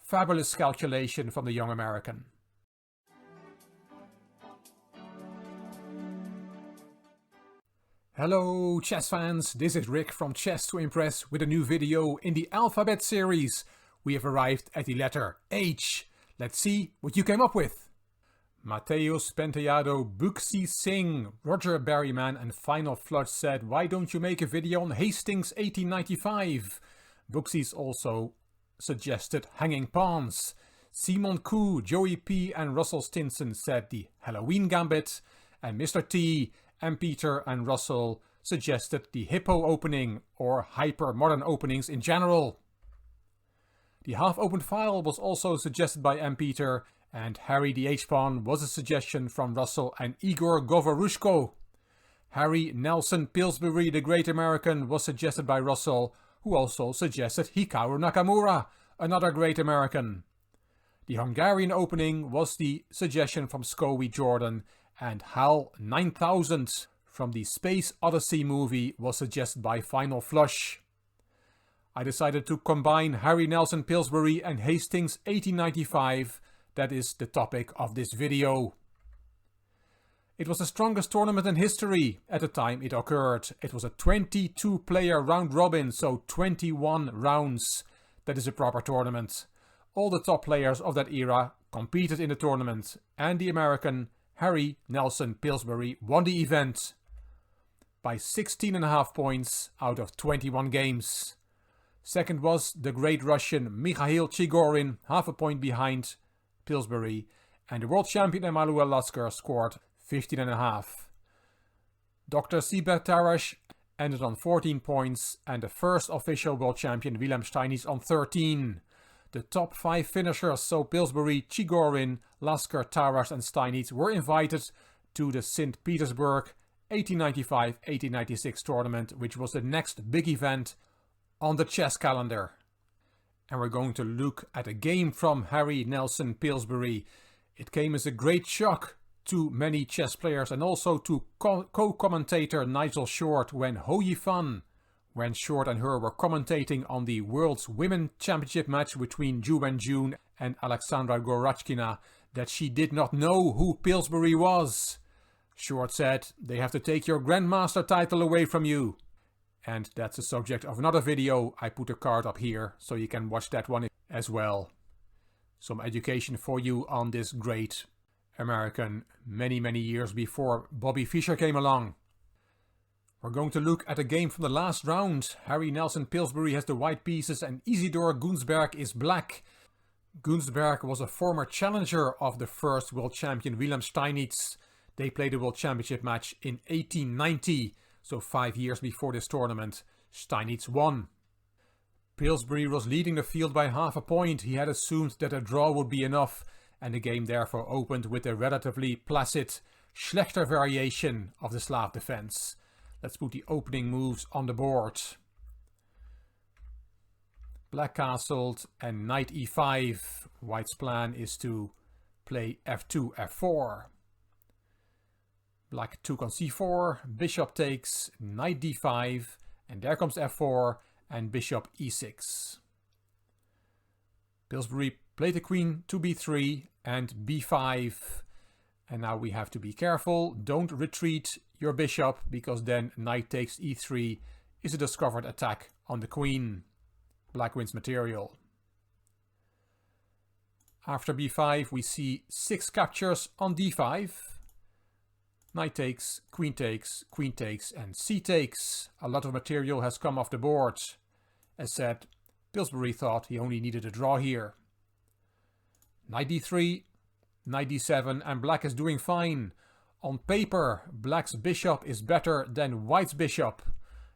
Fabulous calculation from the young American. Hello chess fans, this is Rick from Chess to Impress with a new video in the alphabet series. We have arrived at the letter H. Let's see what you came up with. Mateus Penteado, Buxi Singh, Roger Berryman and Final Flush said, why don't you make a video on Hastings 1895? Buxi's also suggested Hanging Pawns. Simon Koo, Joey P and Russell Stinson said the Halloween Gambit. And Mr. T and Peter and Russell suggested the Hippo opening or hyper-modern openings in general. The half-opened file was also suggested by M. Peter, and Harry the H-Pawn was a suggestion from Russell and Igor Govorushko. Harry Nelson Pillsbury the Great American was suggested by Russell, who also suggested Hikaru Nakamura, another great American. The Hungarian opening was the suggestion from Scoey Jordan, and HAL 9000 from the Space Odyssey movie was suggested by Final Flush. I decided to combine Harry Nelson Pillsbury and Hastings 1895, that is the topic of this video. It was the strongest tournament in history at the time it occurred. It was a 22-player round robin, so 21 rounds. That is a proper tournament. All the top players of that era competed in the tournament, and the American Harry Nelson Pillsbury won the event by 16.5 points out of 21 games. Second was the great Russian Mikhail Chigorin, half a point behind Pillsbury, and the world champion Emanuel Lasker scored 15.5. Dr. Sibert Tarash ended on 14 points, and the first official world champion Wilhelm Steinitz on 13. The top 5 finishers, so Pillsbury, Chigorin, Lasker, Tarash and Steinitz, were invited to the St. Petersburg 1895-1896 tournament, which was the next big event on the chess calendar. And we're going to look at a game from Harry Nelson Pillsbury. It came as a great shock to many chess players and also to co-commentator Nigel Short when Ho Yifan, when Short and her were commentating on the World's Women Championship match between Zhu Wenjun and Alexandra Gorachkina, that she did not know who Pillsbury was. Short said, they have to take your Grandmaster title away from you. And that's the subject of another video. I put a card up here so you can watch that one as well. Some education for you on this great American many years before Bobby Fischer came along. We're going to look at a game from the last round. Harry Nelson Pillsbury has the white pieces and Isidor Gunsberg is black. Gunsberg was a former challenger of the first world champion Wilhelm Steinitz. They played a world championship match in 1890. So 5 years before this tournament, Steinitz won. Pillsbury was leading the field by half a point. He had assumed that a draw would be enough, and the game therefore opened with a relatively placid Schlechter variation of the Slav defense. Let's put the opening moves on the board. Black castled and knight e5. White's plan is to play f2, f4. Black took on c4, bishop takes, knight d5, and there comes f4 and bishop e6. Pillsbury played the queen to b3 and b5. And now we have to be careful, don't retreat your bishop, because then knight takes e3 is a discovered attack on the queen. Black wins material. After b5 we see 6 captures on d5. Knight takes, queen takes, and c takes. A lot of material has come off the board. As said, Pillsbury thought he only needed a draw here. Knight d3, knight d7, and black is doing fine. On paper, black's bishop is better than white's bishop,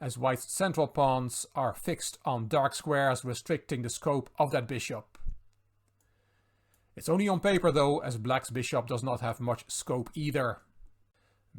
as white's central pawns are fixed on dark squares, restricting the scope of that bishop. It's only on paper though, as black's bishop does not have much scope either.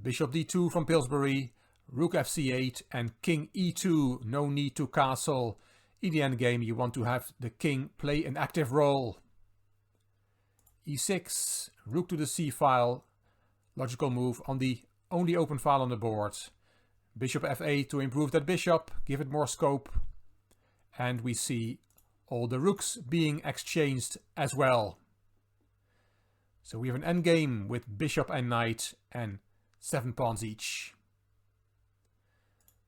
Bishop d2 from Pillsbury, rook fc8 and king e2, no need to castle. In the endgame you want to have the king play an active role. e6, rook to the c file, logical move on the only open file on the board. Bishop f8 to improve that bishop, give it more scope. And we see all the rooks being exchanged as well. So we have an endgame with bishop and knight and 7 pawns each.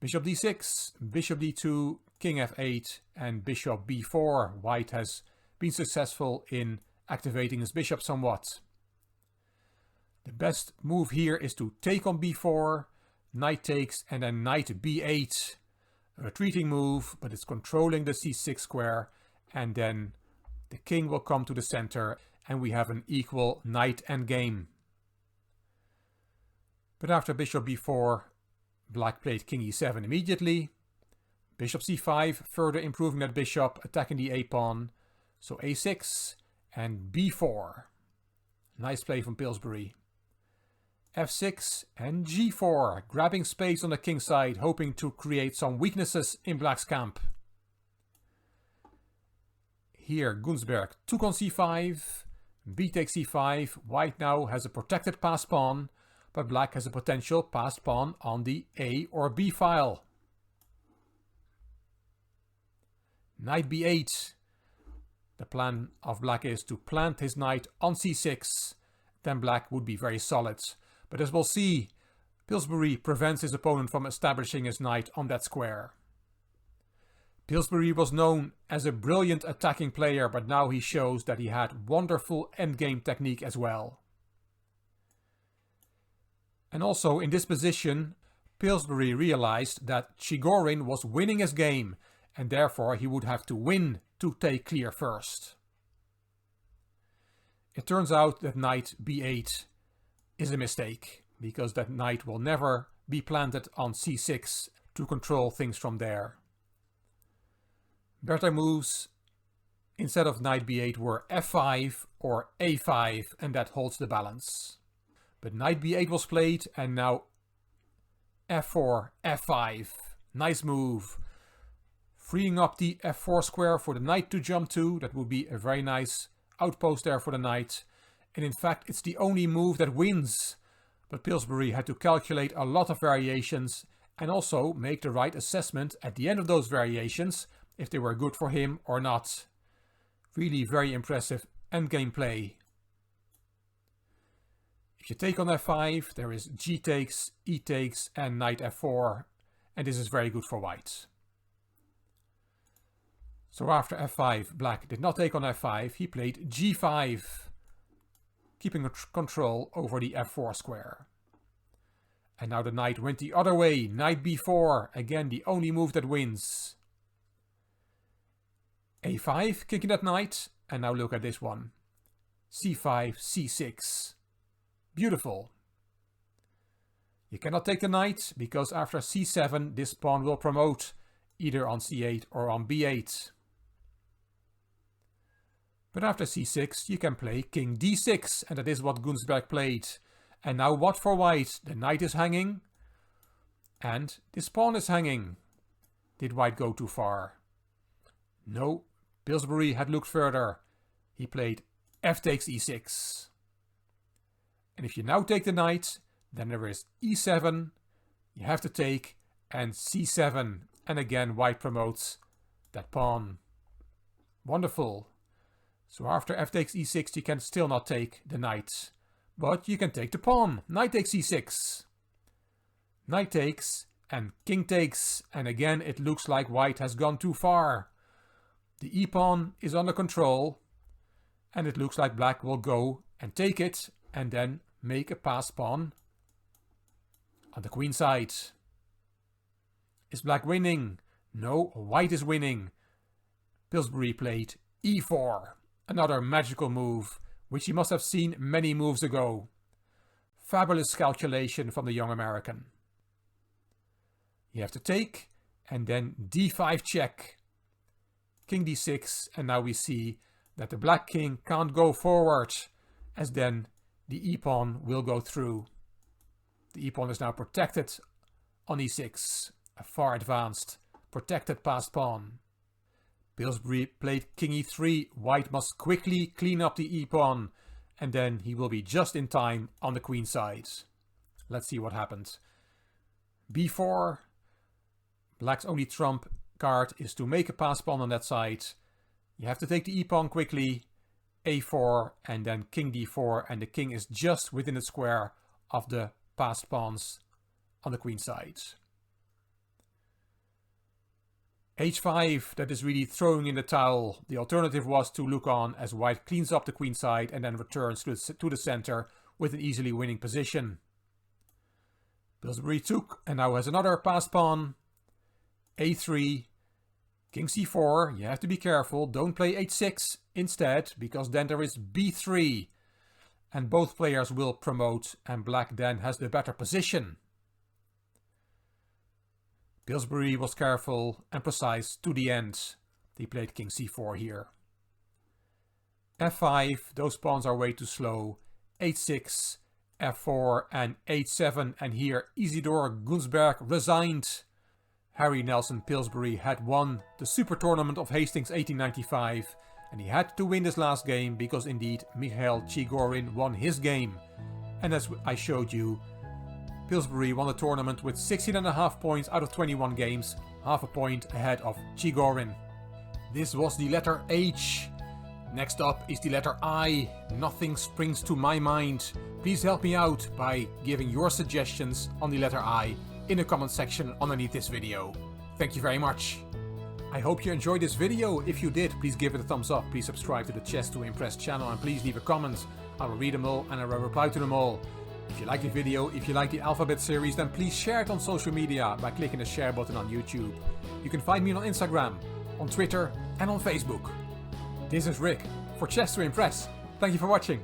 Bishop d6, bishop d2, king f8 and bishop b4. White has been successful in activating his bishop somewhat. The best move here is to take on b4, knight takes and then knight b8. A retreating move, but it's controlling the c6 square, and then the king will come to the center and we have an equal knight endgame. But after bishop b4, black played king e7 immediately. Bishop c5, further improving that bishop, attacking the a-pawn. So a6 and b4. Nice play from Pillsbury. f6 and g4, grabbing space on the king side, hoping to create some weaknesses in black's camp. Here Gunsberg took on c5, b takes c5. White now has a protected passed pawn, but black has a potential passed pawn on the a or b file. Knight b8. The plan of black is to plant his knight on c6, then black would be very solid. But as we'll see, Pillsbury prevents his opponent from establishing his knight on that square. Pillsbury was known as a brilliant attacking player, but now he shows that he had wonderful endgame technique as well. And also in this position, Pillsbury realized that Chigorin was winning his game, and therefore he would have to win to take clear first. It turns out that knight b8 is a mistake, because that knight will never be planted on c6 to control things from there. Better moves instead of knight b8 were f5 or a5, and that holds the balance. But knight b8 was played, and now f4, f5. Nice move. Freeing up the f4 square for the knight to jump to. That would be a very nice outpost there for the knight. And in fact, it's the only move that wins. But Pillsbury had to calculate a lot of variations and also make the right assessment at the end of those variations if they were good for him or not. Really very impressive endgame play. If you take on f5, there is g takes, e takes and knight f4. And this is very good for white. So after f5, black did not take on f5, he played g5, keeping control over the f4 square. And now the knight went the other way, knight b4, again the only move that wins. a5, kicking that knight, and now look at this one. c5, c6. Beautiful. You cannot take the knight, because after c7 this pawn will promote, either on c8 or on b8. But after c6 you can play king d6, and that is what Gunsberg played. And now what for white? The knight is hanging, and this pawn is hanging. Did white go too far? No, Pillsbury had looked further. He played f takes e6. And if you now take the knight, then there is e7, you have to take, and c7. And again white promotes that pawn. Wonderful. So after f takes e6 you can still not take the knight. But you can take the pawn. Knight takes e6. Knight takes and king takes. And again it looks like white has gone too far. The e-pawn is under control. And it looks like black will go and take it. And then make a passed pawn on the queen side. Is black winning? No, white is winning. Pillsbury played e4. Another magical move, which he must have seen many moves ago. Fabulous calculation from the young American. You have to take, and then d5 check. King d6, and now we see that the black king can't go forward, as then the e-pawn will go through. The e-pawn is now protected on e6, a far advanced, protected passed pawn. Pillsbury played king e3, white must quickly clean up the e-pawn, and then he will be just in time on the queen side. Let's see what happens. b4, black's only trump card is to make a passed pawn on that side, You have to take the e-pawn quickly, a4 and then king d4, and the king is just within the square of the passed pawns on the queen side. h5, that is really throwing in the towel. The alternative was to look on as white cleans up the queen side and then returns to the center with an easily winning position. Pillsbury took and now has another passed pawn. a3, king c4, you have to be careful, don't play h6 instead, because then there is b3. And both players will promote and black then has the better position. Pillsbury was careful and precise to the end. He played king c4 here. f5, those pawns are way too slow. h6, f4 and h7, and here Isidor Gunsberg resigned. Harry Nelson Pillsbury had won the Super Tournament of Hastings 1895, and he had to win this last game because indeed Mikhail Chigorin won his game. And as I showed you, Pillsbury won the tournament with 16.5 points out of 21 games, half a point ahead of Chigorin. This was the letter H. Next up is the letter I. Nothing springs to my mind. Please help me out by giving your suggestions on the letter I in the comment section underneath this video. Thank you very much. I hope you enjoyed this video. If you did, please give it a thumbs up. Please subscribe to the Chess to Impress channel and please leave a comment. I will read them all and I will reply to them all. If you like the video, if you like the Alphabet series, then please share it on social media by clicking the share button on YouTube. You can find me on Instagram, on Twitter and on Facebook. This is Rick for Chess to Impress. Thank you for watching.